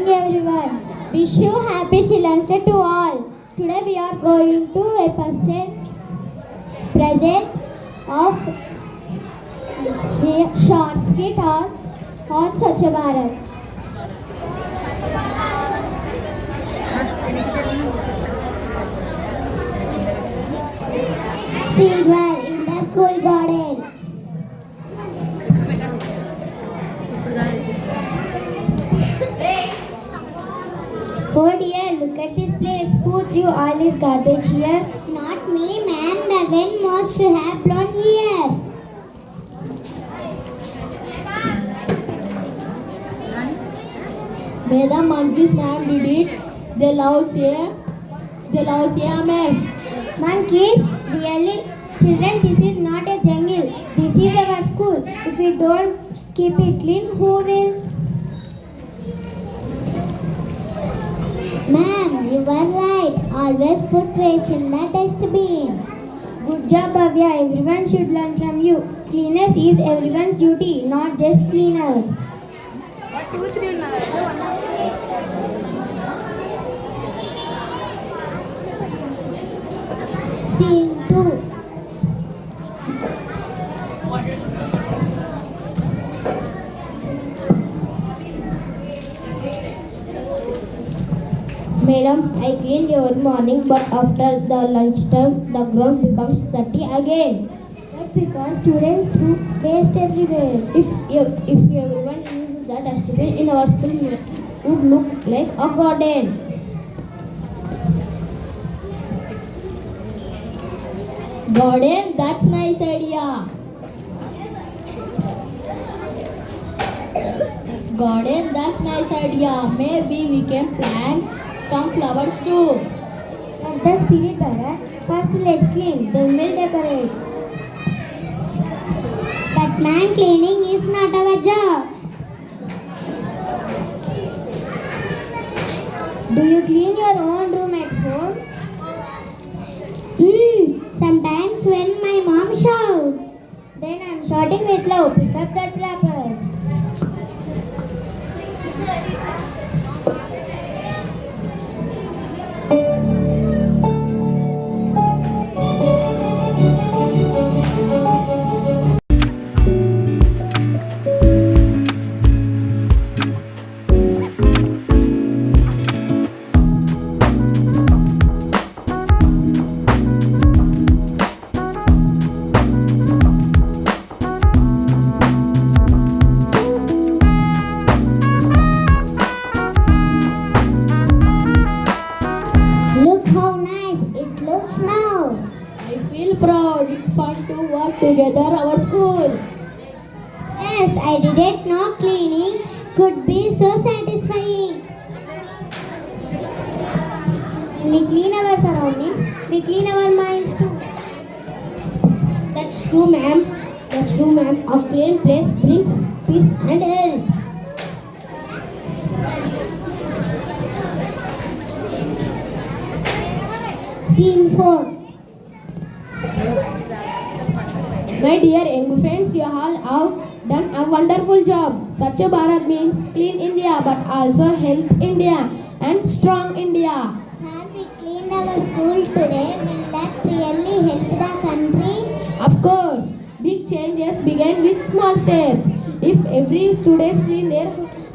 morning everyone. Wish you happy Children's Day to all. Today we are going to a present of short skit on Swachh Bharat. Scene 1 in the school garden. Oh dear, look at this place. Who threw all this garbage here? Not me, ma'am. The wind must have blown here. Madam, monkeys, ma'am, did it. They love a mess. Monkeys? Really? Children, this is not a jungle. This is our school. If we don't keep it clean, who will? Ma'am, you were right. Always put waste in the dustbin. Good job, Bhavya. Everyone should learn from you. Cleanliness is everyone's duty, not just cleaners. Scene 2. Madam, I cleaned every morning, but after the lunchtime, the ground becomes dirty again. That's because students threw waste everywhere. If everyone used the dustbin in our school, it would look like a garden. Garden, that's nice idea. Garden, that's nice idea. Maybe we can plant some flowers too. That's the spirit, Bharat. First let's clean, then we'll decorate. But man, cleaning is not our job. Do you clean your own room at home? Sometimes when my mom shouts, then I'm shouting with love, pick up that wrappers. Look how nice it looks now. I feel proud. It's fun to work together our school. Yes, I didn't know cleaning could be so satisfying. When we clean our surroundings, we clean our minds too. That's true, ma'am. That's true, ma'am. A clean place brings peace and health. Scene 4. My dear young friends, you all have done a wonderful job. Swachh Bharat means clean India, but also health India and strong India. Sir, we cleaned our school today. Will that really help the country? Of course, big changes begin with small steps. If every student clean their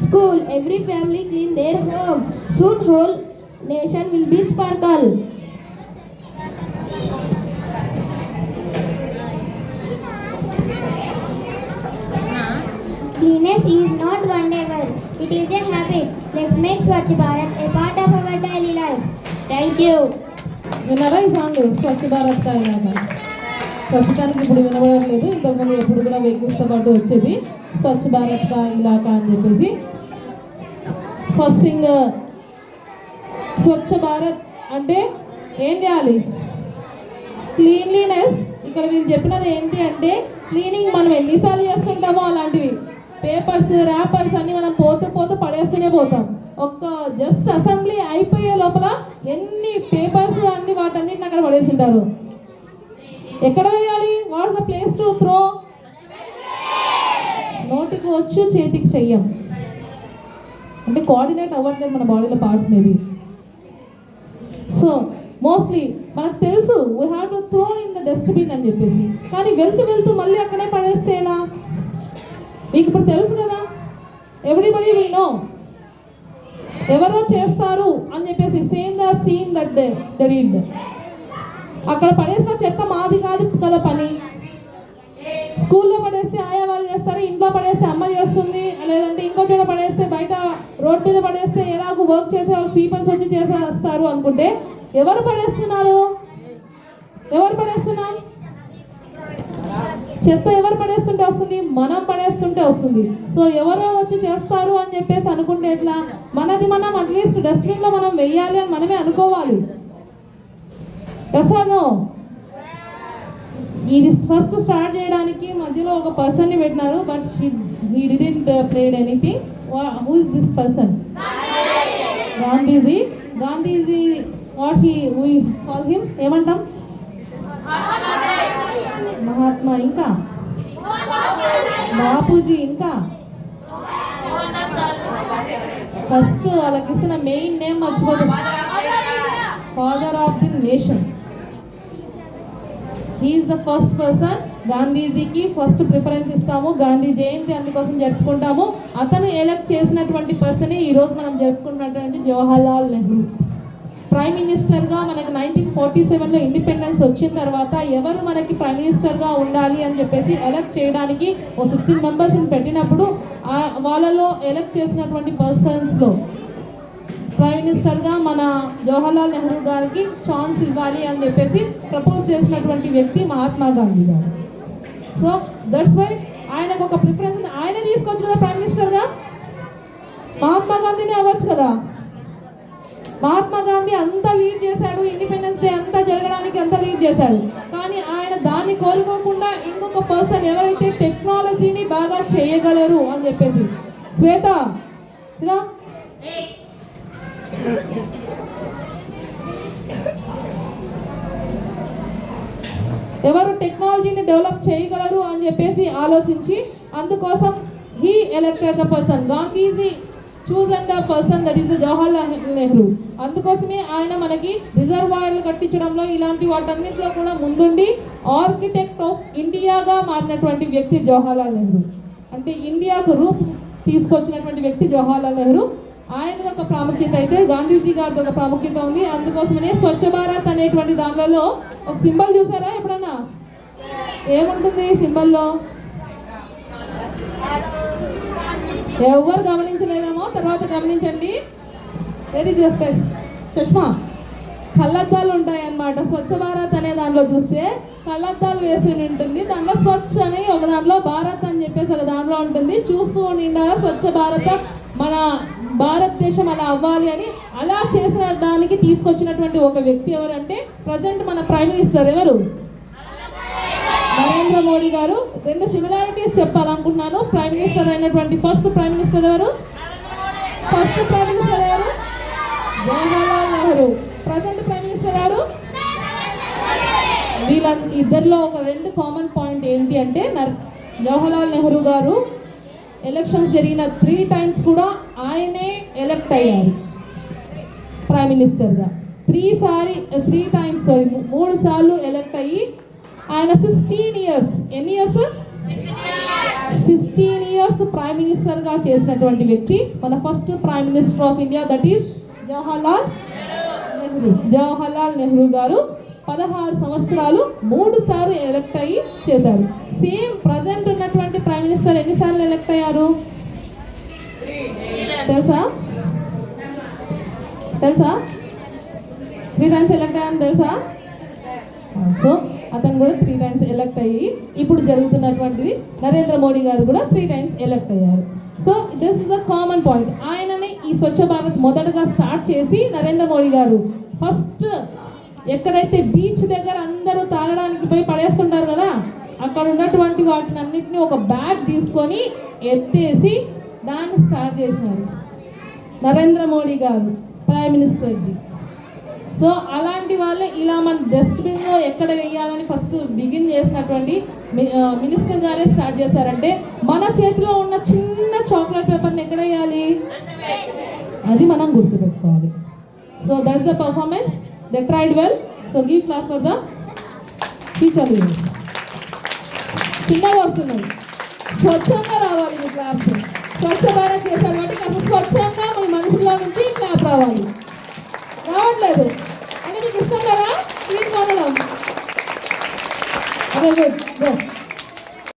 school, every family clean their home, soon whole nation will be sparkle. Cleanliness is not one day work. It is a habit. Let's make Swachh Bharat a part of our daily life. Thank you. విన్నారా ఈ song Swachh Bharat కా ఇలాకా ప్రస్తుతానికి ఇప్పుడు వినబడట్లేదు. ఇంతకుముందు ఎప్పుడు కూడా వెహికల్స్తో పాటు వచ్చేది స్వచ్ఛ భారత్ కా ఇలాకా అని చెప్పేసి. ఫస్ట్ థింగ్ స్వచ్ఛ భారత్ అంటే ఏం చేయాలి? క్లీన్లీనెస్. ఇక్కడ వీళ్ళు చెప్పినది ఏంటి అంటే క్లీనింగ్ మనం ఎన్నిసార్లు చేస్తుంటామో అలాంటివి పేపర్స్ ర్యాపర్స్ అన్నీ మనం పోతూ పడేస్తూనే పోతాం. ఒక్క జస్ట్ అసెంబ్లీ అయిపోయే లోపల ఎన్ని పేపర్స్ అన్ని వాటన్నిటిని అక్కడ పడేసింటారు. ఎక్కడ వేయాలి? What's the place to throw? నోటికి వచ్చు చేతికి చెయ్యం. అంటే కోఆర్డినేట్ అవ్వట్లేదు మన బాడీలో పార్ట్స్ మేబీ. సో మోస్ట్లీ మనకు తెలుసు we have to throw in the dustbin అని చెప్పేసి, కానీ వెళ్తూ మళ్ళీ అక్కడే పడేస్తే ఎలా? మీకు ఇప్పుడు తెలుసు కదా, ఎవ్రీబడి వీ నో ఎవరో చేస్తారు అని చెప్పేసి, same the scene that they did. అక్కడ పడేసిన చెత్త మాది కాదు కదా పని. స్కూల్లో పడేస్తే ఆయా వాళ్ళు చేస్తారు, ఇంట్లో పడేస్తే అమ్మ చేస్తుంది, లేదంటే ఇంకో చోట పడేస్తే బయట రోడ్ మీద పడేస్తే ఎలాగో వర్క్ చేసే వాళ్ళు స్వీపర్స్ వచ్చి చేసేస్తారు అనుకుంటే, ఎవరు పడేస్తున్నారు? ఎవరు పడేస్తున్నాం? చెత్త ఎవరు పడేస్తుంటే వస్తుంది? మనం పడేస్తుంటే వస్తుంది. సో ఎవరో వచ్చి చేస్తారు అని చెప్పేసి అనుకుంటే ఎట్లా? మనది మనం అట్లీస్ట్ డస్ట్బిన్లో మనం వెయ్యాలి అని మనమే అనుకోవాలి. ఎసానో ఇది ఫస్ట్ స్టార్ట్ చేయడానికి మధ్యలో ఒక పర్సన్ని పెట్టినారు, but he didn't played anything. Who is this person? Gandhiji. Gandhiji what we call him ఏమంటాం? మహాత్మా, ఇంకా బాపూజీ, ఇంకా ఫస్ట్ వాళ్ళకి ఇస్తున్న మెయిన్ నేమ్ మర్చిపోదు, father of the nation. He is the first person. గాంధీజీకి ఫస్ట్ ప్రిఫరెన్స్ ఇస్తాము, గాంధీ జయంతి అందుకోసం జరుపుకుంటాము. అతను ఎలక్ట్ చేసినటువంటి పర్సనే ఈరోజు మనం జరుపుకుంటున్నటువంటి జవహర్లాల్ నెహ్రూ. ప్రైమ్ మినిస్టర్గా మనకి 1947లో ఇండిపెండెన్స్ వచ్చిన తర్వాత ఎవరు మనకి ప్రైమ్ మినిస్టర్గా ఉండాలి అని చెప్పేసి ఎలక్ట్ చేయడానికి ఓ 16 మెంబర్స్ని పెట్టినప్పుడు వాళ్ళలో ఎలక్ట్ చేసినటువంటి పర్సన్స్లో ప్రైమ్ మినిస్టర్గా మన జవహర్లాల్ నెహ్రూ గారికి ఛాన్స్ ఇవ్వాలి అని చెప్పేసి ప్రపోజ్ చేసినటువంటి వ్యక్తి మహాత్మా గాంధీ గారు. సో దట్స్ వై ఆయనకు ఒక ప్రిఫరెన్స్. ఆయన తీసుకోవచ్చు కదా ప్రైమ్ మినిస్టర్గా, మహాత్మా గాంధీనే అవ్వచ్చు కదా. మహాత్మా గాంధీ అంతా లీడ్ చేశాడు, ఇండిపెండెన్స్ డే అంతా జరగడానికి అంతా లీడ్ చేశాడు. కానీ ఆయన దాన్ని కోరుకోకుండా ఇంకొక పర్సన్ ఎవరైతే టెక్నాలజీని బాగా చేయగలరు అని చెప్పేసి, శ్వేత ఎవరు టెక్నాలజీని డెవలప్ చేయగలరు అని చెప్పేసి ఆలోచించి అందుకోసం he elected the person. Gandhiji chosen the person that is Jawaharlal Nehru. అందుకోసమే ఆయన మనకి రిజర్వాయర్లు కట్టించడంలో ఇలాంటి వాటన్నిటిలో కూడా ముందుండి ఆర్కిటెక్ట్ ఆఫ్ ఇండియాగా మారినటువంటి వ్యక్తి జవహర్లాల్ నెహ్రూ. అంటే ఇండియాకు రూప్ తీసుకొచ్చినటువంటి వ్యక్తి జవహర్లాల్ నెహ్రూ. ఆయనది ఒక ప్రాముఖ్యత అయితే గాంధీజీ గారిది ఒక ప్రాముఖ్యత ఉంది. అందుకోసమనే స్వచ్ఛ భారత్ అనేటువంటి దానిలో ఒక సింబల్ చూసారా ఎప్పుడన్నా? ఏముంటుంది సింబల్లో? ఎవరు గమనించలేదేమో తర్వాత గమనించండి. వెరీ జస్ట్ చష్మా, కళ్ళద్దాలు ఉంటాయి అన్నమాట. స్వచ్ఛ భారత్ అనే దాంట్లో చూస్తే కళ్ళద్దాలు వేసి ఉంటుంది, దాంట్లో స్వచ్ఛ అని ఒక దాంట్లో భారత్ అని చెప్పేసి ఒక దాంట్లో ఉంటుంది. చూస్తూ ఉండాలి స్వచ్ఛ భారత, మన భారతదేశం అలా అవ్వాలి అని. అలా చేసిన దానికి తీసుకొచ్చినటువంటి ఒక వ్యక్తి ఎవరంటే ప్రజెంట్ మన ప్రైమ్ మినిస్టర్ ఎవరు? నరేంద్ర మోడీ గారు. రెండు సిమిలారిటీస్ చెప్పాలనుకుంటున్నాను. ప్రైమ్ మినిస్టర్ అయినటువంటి ఫస్ట్ ప్రైమ్ మినిస్టర్ ఎవరు? ఫస్ట్ ప్రైమ్ మినిస్టర్ ఎవరు? Jawaharlal Nehru. Present prime minister ఎవరు? వీళ్ళ ఇద్దరిలో ఒక రెండు కామన్ పాయింట్ ఏంటి అంటే జవహర్లాల్ నెహ్రూ గారు ఎలక్షన్స్ జరిగిన 3 times కూడా ఆయనే ఎలక్ట్ అయ్యారు ప్రైమ్ మినిస్టర్గా. 3 times 3 సార్లు ఎలక్ట్ అయ్యి ఆయన 16 years, ఎన్ని ఇయర్స్? 16 years ప్రైమ్ మినిస్టర్గా చేసినటువంటి వ్యక్తి మన first prime minister of India, that is Jawaharlal Nehru. Jawaharlal Nehru గారు 16 సంవత్సరాలు 3 సార్లు ఎలక్ట్ అయ్యి చేశారు. సేమ్ ప్రజెంట్ ఉన్నటువంటి ప్రైమ్ మినిస్టర్ ఎన్నిసార్లు ఎలక్ట్ అయ్యారు తెలుసా? 3 times ఎలక్ట్ అయ్యాను తెలుసా? సో అతను కూడా 3 times ఎలక్ట్ అయ్యి ఇప్పుడు జరుగుతున్నటువంటిది నరేంద్ర మోడీ గారు కూడా 3 times ఎలక్ట్ అయ్యారు. So this is the common point. ఆయననే ఈ స్వచ్ఛ భారత్ మొదటగా స్టార్ట్ చేసి నరేంద్ర మోడీ గారు ఫస్ట్ ఎక్కడైతే బీచ్ దగ్గర అందరూ తాగడానికి పోయి పడేస్తుంటారు కదా, అక్కడ ఉన్నటువంటి వాటిని అన్నిటిని ఒక బ్యాగ్ తీసుకొని ఎత్తేసి దాన్ని స్టార్ట్ చేసినారు నరేంద్ర మోడీ గారు ప్రైమ్ మినిస్టర్జీ. సో అలాంటి వాళ్ళే ఇలా మన డస్ట్బిన్లో ఎక్కడ వేయాలని ఫస్ట్ బిగిన్ చేసినటువంటి మినిస్టర్ గారే స్టార్ట్ చేశారంటే మన చేతిలో ఉన్న చిన్న చాక్లెట్ పేపర్ని ఎక్కడ వేయాలి? అది మనం గుర్తుపెట్టుకోవాలి. So that's the performance, they tried well. So give class for the teacher. చిన్నగా వస్తున్నాయి, స్వచ్ఛంగా రావాలి మీ క్లాప్స్. స్వచ్ఛ భారత్ చేశారు కాబట్టి కాస్త స్వచ్ఛంగా మీ మనసులో నుంచి క్లాప్ రావాలి. రావట్లేదు అంటే మీకు ఇష్టం కదా క్లీన్ కొనడం. అదే గుడ్.